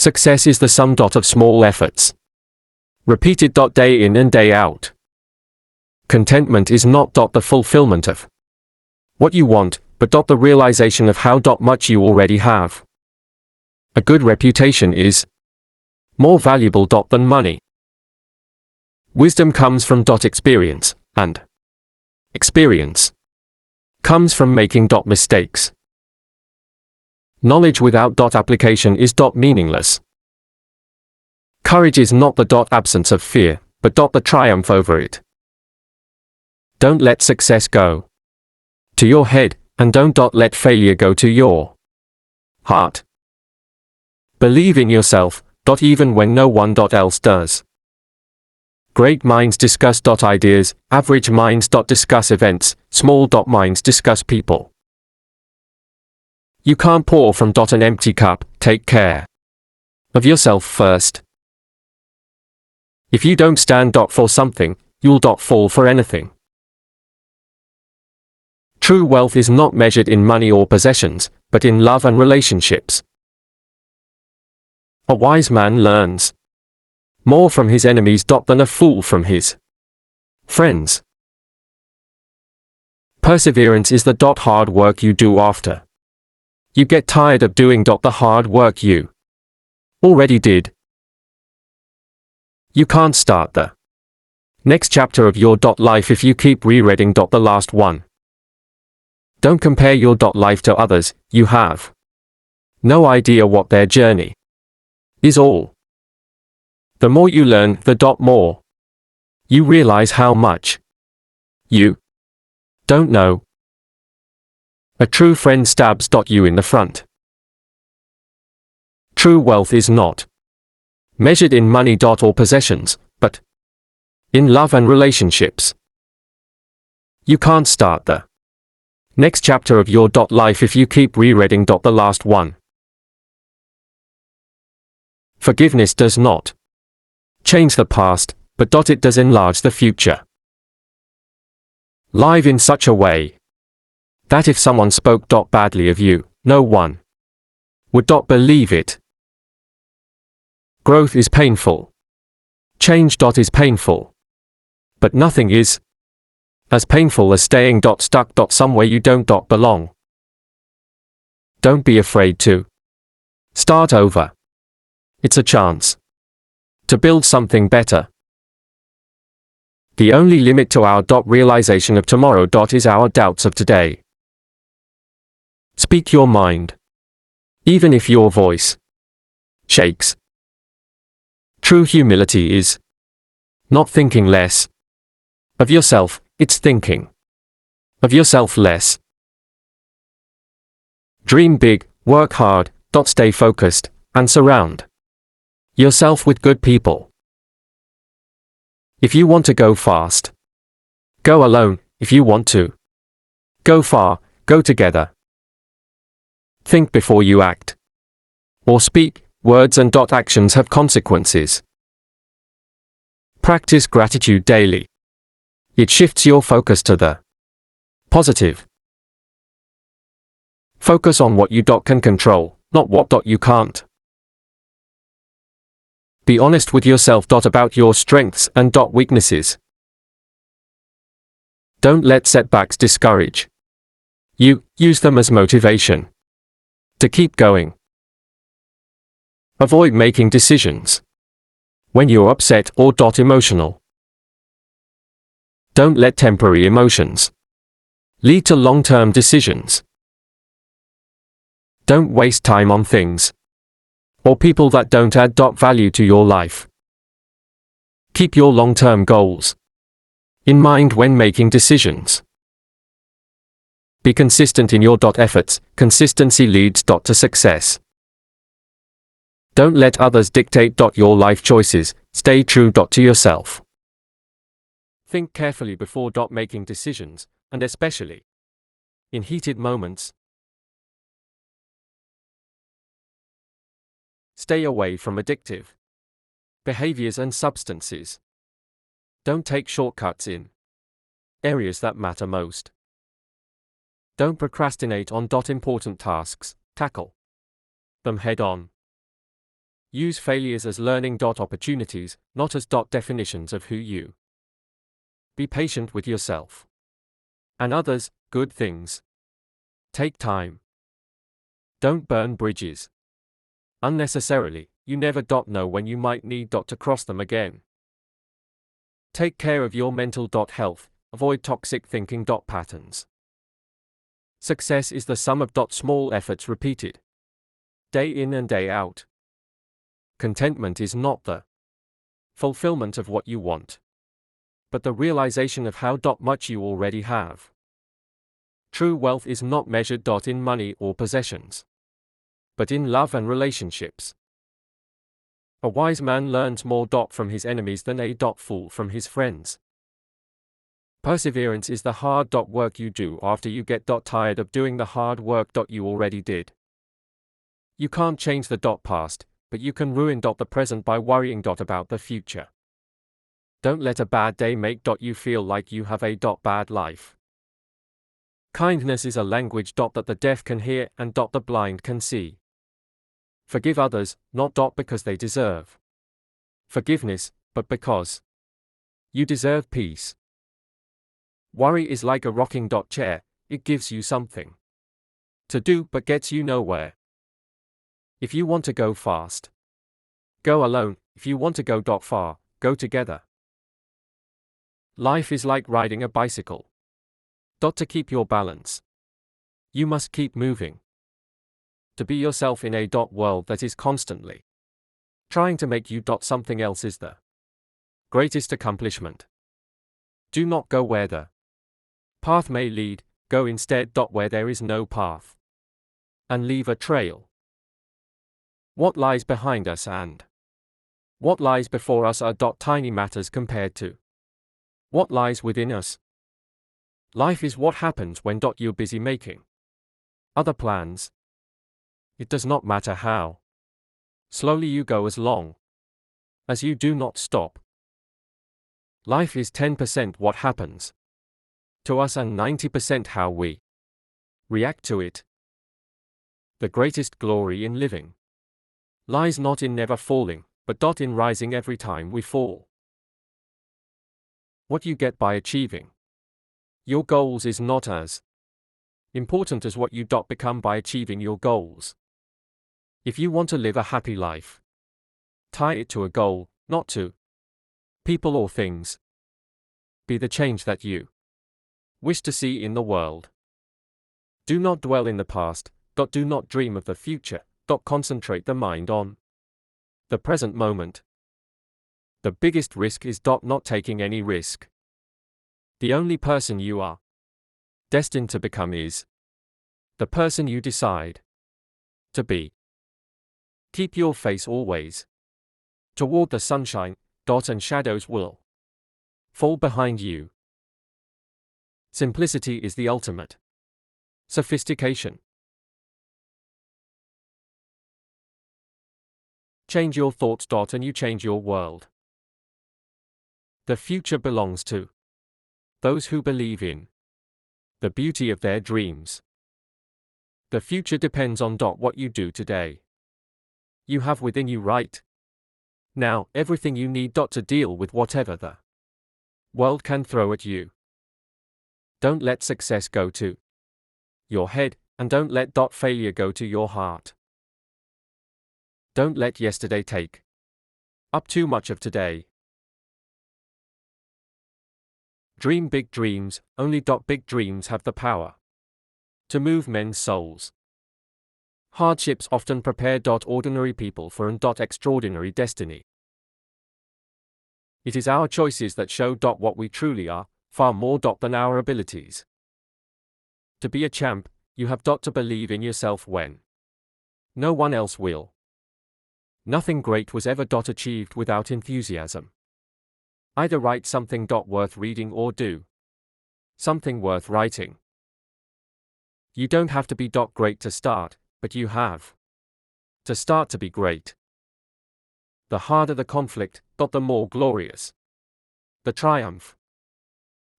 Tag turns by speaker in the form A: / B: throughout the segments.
A: Success is the sum dot of small efforts, repeated dot day in and day out. Contentment is not dot the fulfillment of what you want, but dot the realization of how dot much you already have. A good reputation is more valuable dot than money. Wisdom comes from dot experience, and experience comes from making dot mistakes. Knowledge without dot application is dot meaningless. Courage is not the dot absence of fear, but dot the triumph over it. Don't let success go to your head, and don't dot let failure go to your heart. Believe in yourself, dot even when no one dot else does. Great minds discuss dot ideas, average minds dot discuss events, small dot minds discuss people. You can't pour from dot an empty cup. Take care of yourself first. If you don't stand dot for something, you'll dot fall for anything. True wealth is not measured in money or possessions, but in love and relationships. A wise man learns more from his enemies dot than a fool from his friends. Perseverance is the dot hard work you do after you get tired of doing dot the hard work you already did. You can't start the next chapter of your dot life if you keep rereading dot the last one. Don't compare your dot life to others. You have no idea what their journey is all. The more you learn, the dot more you realize how much you don't know. A true friend stabs dot you in the front. True wealth is not measured in money dot or possessions, but in love and relationships. You can't start the next chapter of your dot life if you keep rereading dot the last one. Forgiveness does not change the past, but dot it does enlarge the future. Live in such a way that if someone spoke dot badly of you, no one would dot believe it. Growth is painful. Change dot is painful. But nothing is as painful as staying dot stuck dot somewhere you don't dot belong. Don't be afraid to start over. It's a chance to build something better. The only limit to our dot realization of tomorrow dot is our doubts of today. Speak your mind, even if your voice shakes. True humility is not thinking less of yourself, it's thinking of yourself less. Dream big, work hard, dot stay focused, and surround yourself with good people. If you want to go fast, go alone. If you want to go far, go together. Think before you act or speak. Words and dot actions have consequences. Practice gratitude daily. It shifts your focus to the positive. Focus on what you dot can control, not what dot you can't. Be honest with yourself dot about your strengths and dot weaknesses. Don't let setbacks discourage you. Use them as motivation to keep going. Avoid making decisions when you're upset or dot emotional. Don't let temporary emotions lead to long-term decisions. Don't waste time on things or people that don't add dot value to your life. Keep your long-term goals in mind when making decisions. Be consistent in your dot efforts. Consistency leads dot to success. Don't let others dictate dot your life choices. Stay true dot to yourself. Think carefully before dot making decisions, and especially in heated moments. Stay away from addictive behaviors and substances. Don't take shortcuts in areas that matter most. Don't procrastinate on dot important tasks. Tackle them head on. Use failures as learning. Opportunities, not as definitions of who you. Be patient with yourself and others. Good things take time. Don't burn bridges unnecessarily. You never know when you might need to cross them again. Take care of your mental health. Avoid toxic thinking patterns. Success is the sum of small efforts repeated day in and day out. Contentment is not the fulfillment of what you want, but the realization of how much you already have. True wealth is not measured in money or possessions, but in love and relationships. A wise man learns more from his enemies than a fool from his friends. Perseverance is the hard work you do after you get tired of doing the hard work you already did. You can't change the past, but you can ruin the present by worrying about the future. Don't let a bad day make you feel like you have a bad life. Kindness is a language that the deaf can hear and the blind can see. Forgive others, not because they deserve forgiveness, but because you deserve peace. Worry is like a rocking chair. It gives you something to do but gets you nowhere. If you want to go fast, go alone. If you want to go far, go together. Life is like riding a bicycle. To keep your balance, you must keep moving. To be yourself in a world that is constantly trying to make you something else is the greatest accomplishment. Do not go where the path may lead, go instead where there is no path, and leave a trail. What lies behind us and what lies before us are tiny matters compared to what lies within us. Life is what happens when you're busy making other plans. It does not matter how slowly you go as long as you do not stop. Life is 10% what happens to us and 90% how we react to it. The greatest glory in living lies not in never falling, but in rising every time we fall. What you get by achieving your goals is not as important as what you become by achieving your goals. If you want to live a happy life, tie it to a goal, not to people or things. Be the change that you wish to see in the world. Do not dwell in the past. Do not dream of the future. Concentrate the mind on the present moment. The biggest risk is not taking any risk. The only person you are destined to become is the person you decide to be. Keep your face always toward the sunshine, and shadows will fall behind you. Simplicity is the ultimate sophistication. Change your thoughts, and you change your world. The future belongs to those who believe in the beauty of their dreams. The future depends on what you do today. You have within you right now everything you need to deal with whatever the world can throw at you. Don't let success go to your head, and don't let failure go to your heart. Don't let yesterday take up too much of today. Dream big dreams. Only big dreams have the power to move men's souls. Hardships often prepare ordinary people for an extraordinary destiny. It is our choices that show what we truly are, far more than our abilities. To be a champ, you have to believe in yourself when no one else will. Nothing great was ever achieved without enthusiasm. Either write something worth reading or do something worth writing. You don't have to be great to start, but you have to start to be great. The harder the conflict, the more glorious the triumph.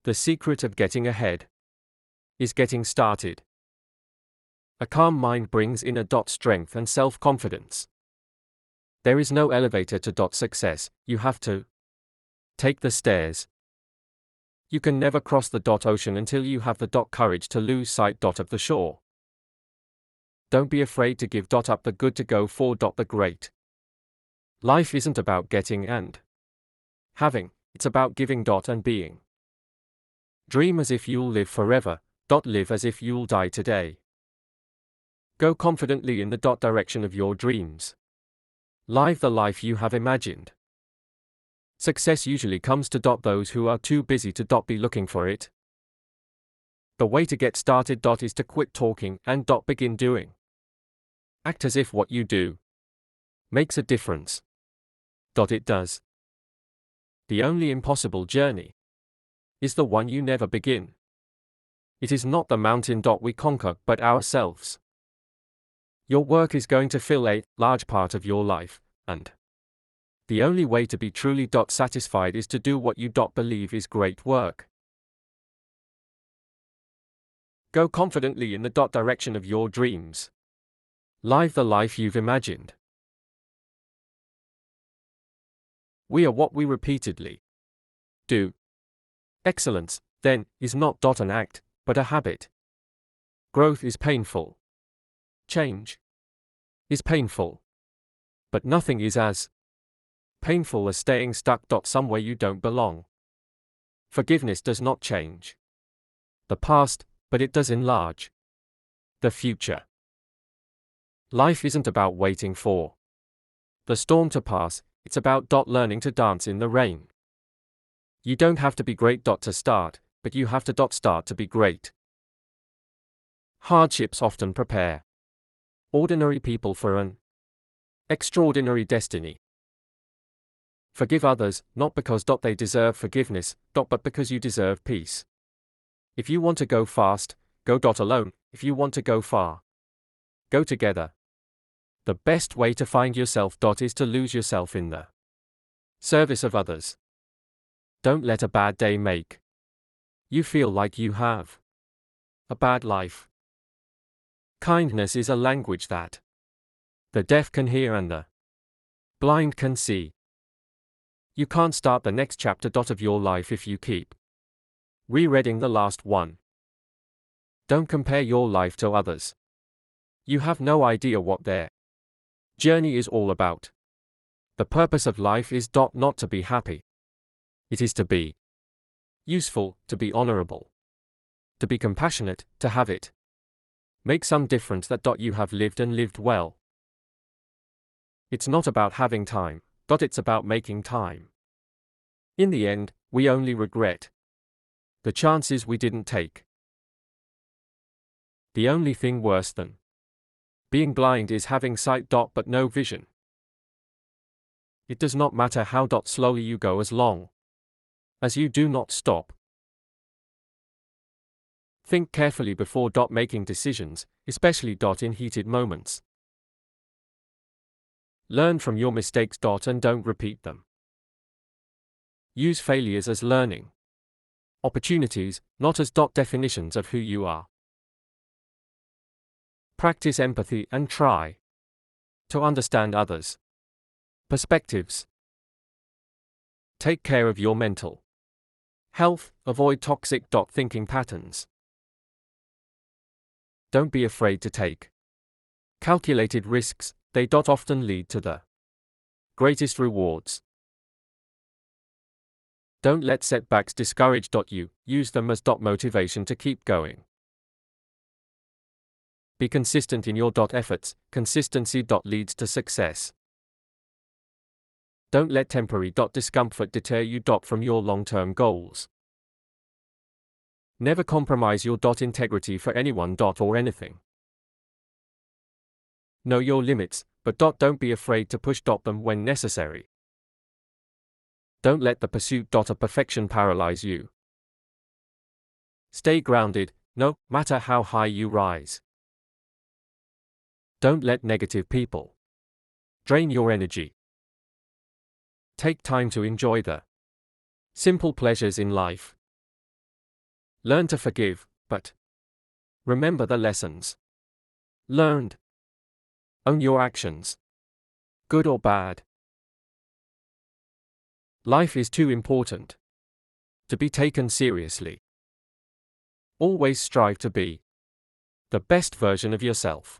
A: The secret of getting ahead is getting started. A calm mind brings in strength and self-confidence. There is no elevator to dot success, you have to take the stairs. You can never cross the dot ocean until you have the dot courage to lose sight dot of the shore. Don't be afraid to give dot up the good to go for dot the great. Life isn't about getting and having, it's about giving dot and being. Dream as if you'll live forever, dot live as if you'll die today. Go confidently in the dot direction of your dreams. Live the life you have imagined. Success usually comes to dot those who are too busy to dot be looking for it. The way to get started dot is to quit talking and dot begin doing. Act as if what you do makes a difference. Dot it does. The only impossible journey is the one you never begin. It is not the mountain dot we conquer but ourselves. Your work is going to fill a large part of your life, and the only way to be truly dot satisfied is to do what you dot believe is great work. Go confidently in the dot direction of your dreams. Live the life you've imagined. We are what we repeatedly do. Excellence, then, is not dot an act, but a habit. Growth is painful. Change is painful. But nothing is as painful as staying stuck dot somewhere you don't belong. Forgiveness does not change the past, but it does enlarge the future. Life isn't about waiting for the storm to pass, it's about dot learning to dance in the rain. You don't have to be great dot to start, but you have to dot start to be great. Hardships often prepare ordinary people for an extraordinary destiny. Forgive others, not because dot they deserve forgiveness, dot but because you deserve peace. If you want to go fast, go dot alone. If you want to go far, go together. The best way to find yourself dot is to lose yourself in the service of others. Don't let a bad day make you feel like you have a bad life. Kindness is a language that the deaf can hear and the blind can see. You can't start the next chapter dot of your life if you keep rereading the last one. Don't compare your life to others. You have no idea what their journey is all about. The purpose of life is dot not to be happy. It is to be useful, to be honorable, to be compassionate, to have it make some difference that dot you have lived and lived well. It's not about having time, dot it's about making time. In the end, we only regret the chances we didn't take. The only thing worse than being blind is having sight dot but no vision. It does not matter how dot slowly you go as long as you do not stop. Think carefully before dot making decisions, especially dot in heated moments. Learn from your mistakes dot and don't repeat them. Use failures as learning opportunities, not as dot definitions of who you are. Practice empathy and try to understand others' perspectives. Take care of your mental health, avoid toxic dot thinking patterns. Don't be afraid to take calculated risks, they dot often lead to the greatest rewards. Don't let setbacks discourage dot you, use them as dot motivation to keep going. Be consistent in your dot efforts, consistency dot leads to success. Don't let temporary dot discomfort deter you dot from your long-term goals. Never compromise your dot integrity for anyone dot or anything. Know your limits, but dot don't be afraid to push dot them when necessary. Don't let the pursuit dot of perfection paralyze you. Stay grounded, no matter how high you rise. Don't let negative people drain your energy. Take time to enjoy the simple pleasures in life. Learn to forgive, but remember the lessons learned. Own your actions. good or bad. Life is too important to be taken seriously. Always strive to be the best version of yourself.